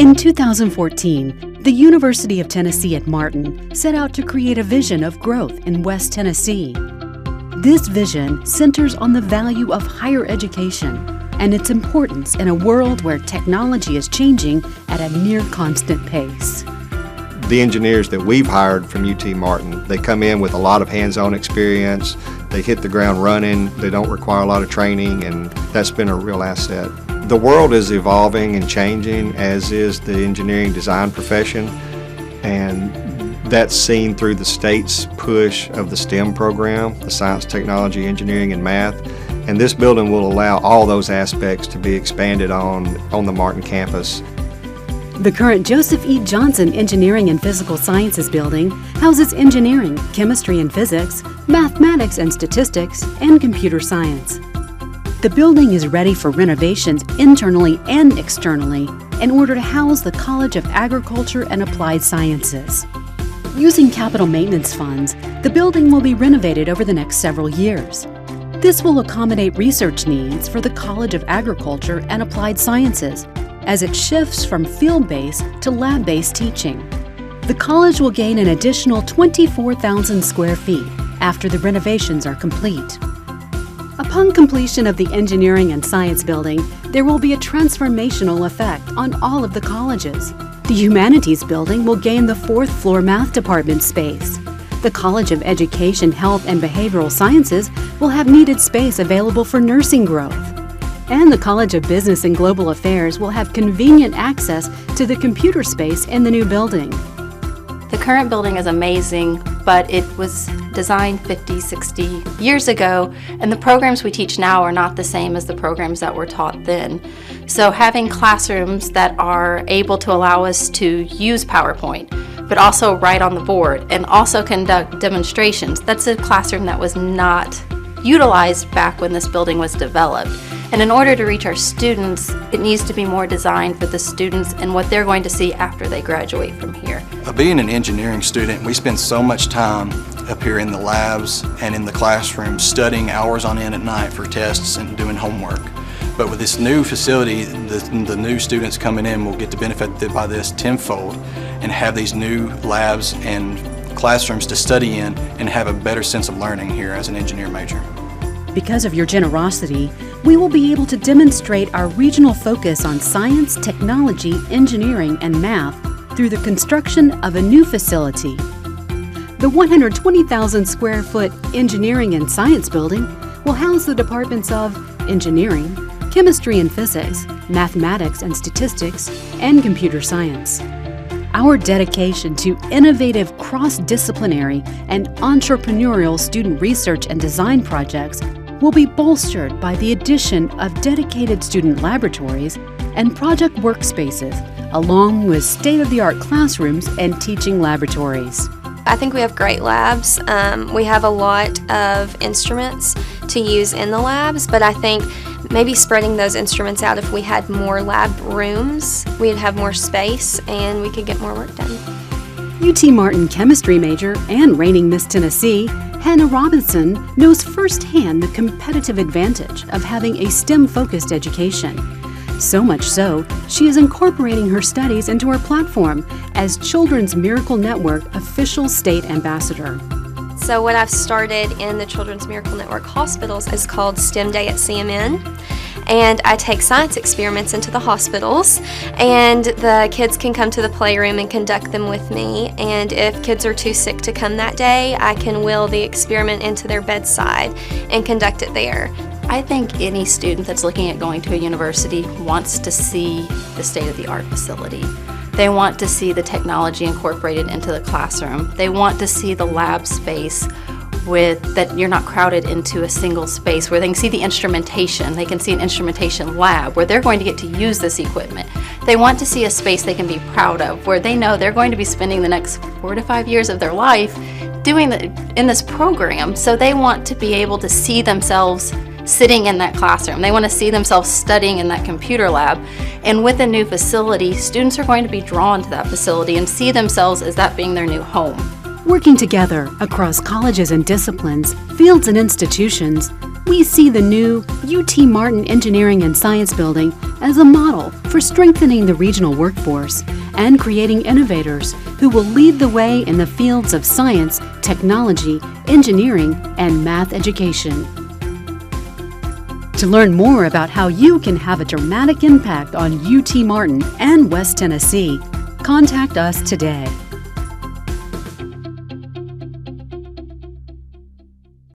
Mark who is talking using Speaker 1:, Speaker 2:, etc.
Speaker 1: In 2014, the University of Tennessee at Martin set out to create a vision of growth in West Tennessee. This vision centers on the value of higher education and its importance in a world where technology is changing at a near constant pace.
Speaker 2: The engineers that we've hired from UT Martin, they come in with a lot of hands-on experience, they hit the ground running, they don't require a lot of training, and that's been a real asset. The world is evolving and changing, as is the engineering design profession, and that's seen through the state's push of the STEM program, the science, technology, engineering, and math. And this building will allow all those aspects to be expanded on the Martin campus.
Speaker 1: The current Joseph E. Johnson Engineering and Physical Sciences building houses engineering, chemistry and physics, mathematics and statistics, and computer science. The building is ready for renovations internally and externally in order to house the College of Agriculture and Applied Sciences. Using capital maintenance funds, the building will be renovated over the next several years. This will accommodate research needs for the College of Agriculture and Applied Sciences as it shifts from field-based to lab-based teaching. The college will gain an additional 24,000 square feet after the renovations are complete. Upon completion of the engineering and science building, there will be a transformational effect on all of the colleges. The humanities building will gain the fourth floor math department space. The College of Education, Health, and Behavioral Sciences will have needed space available for nursing growth. And the College of Business and Global Affairs will have convenient access to the computer space in the new building.
Speaker 3: The current building is amazing, but it was designed 50, 60 years ago, and the programs we teach now are not the same as the programs that were taught then. So having classrooms that are able to allow us to use PowerPoint, but also write on the board and also conduct demonstrations, that's a classroom that was not utilized back when this building was developed. And in order to reach our students, it needs to be more designed for the students and what they're going to see after they graduate from here.
Speaker 4: Being an engineering student, we spend so much time up here in the labs and in the classroom studying hours on end at night for tests and doing homework. But with this new facility, the new students coming in will get to benefit by this tenfold and have these new labs and classrooms to study in and have a better sense of learning here as an engineer major.
Speaker 1: Because of your generosity, we will be able to demonstrate our regional focus on science, technology, engineering, and math through the construction of a new facility. The 120,000 square foot Engineering and Science building will house the departments of Engineering, Chemistry and Physics, Mathematics and Statistics, and Computer Science. Our dedication to innovative cross-disciplinary and entrepreneurial student research and design projects will be bolstered by the addition of dedicated student laboratories and project workspaces, along with state-of-the-art classrooms and teaching laboratories.
Speaker 5: I think we have great labs. We have a lot of instruments to use in the labs, but I think maybe spreading those instruments out, if we had more lab rooms, we'd have more space and we could get more work done.
Speaker 1: UT Martin chemistry major and reigning Miss Tennessee, Hannah Robinson, knows firsthand the competitive advantage of having a STEM-focused education. So much so, she is incorporating her studies into her platform as Children's Miracle Network official state ambassador.
Speaker 5: So what I've started in the Children's Miracle Network hospitals is called STEM Day at CMN. And I take science experiments into the hospitals, and the kids can come to the playroom and conduct them with me. And if kids are too sick to come that day, I can wheel the experiment into their bedside and conduct it there.
Speaker 3: I think any student that's looking at going to a university wants to see the state-of-the-art facility. They want to see the technology incorporated into the classroom. They want to see the lab space that you're not crowded into a single space, where they can see the instrumentation. They can see an instrumentation lab where they're going to get to use this equipment. They want to see a space they can be proud of, where they know they're going to be spending the next 4 to 5 years of their life in this program. So they want to be able to see themselves sitting in that classroom. They want to see themselves studying in that computer lab. And with a new facility, students are going to be drawn to that facility and see themselves as that being their new home.
Speaker 1: Working together across colleges and disciplines, fields and institutions, We see the new UT Martin Engineering and Science Building as a model for strengthening the regional workforce and creating innovators who will lead the way in the fields of science, technology, engineering, and math education. To learn more about how you can have a dramatic impact on UT Martin and West Tennessee, contact us today.